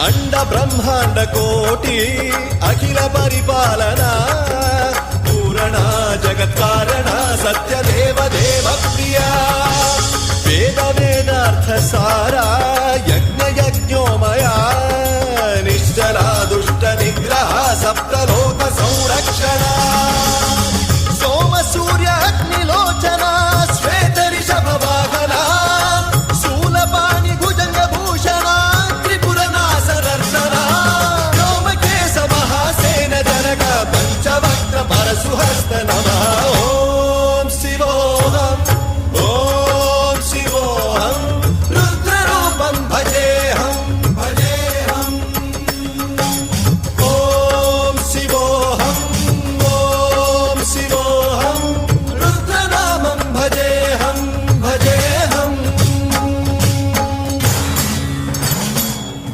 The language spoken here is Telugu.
అండ బ్రహ్మాండ కోటి అఖిల పరిపాలన పూరణ జగత్కారణ సత్యదేవ దేవ ప్రియ వేద వేదార్థ సారా యజ్ఞ యజ్ఞోమయా నిశ్చలా దుష్ట నిగ్రహ సప్తలోక సంరక్షణ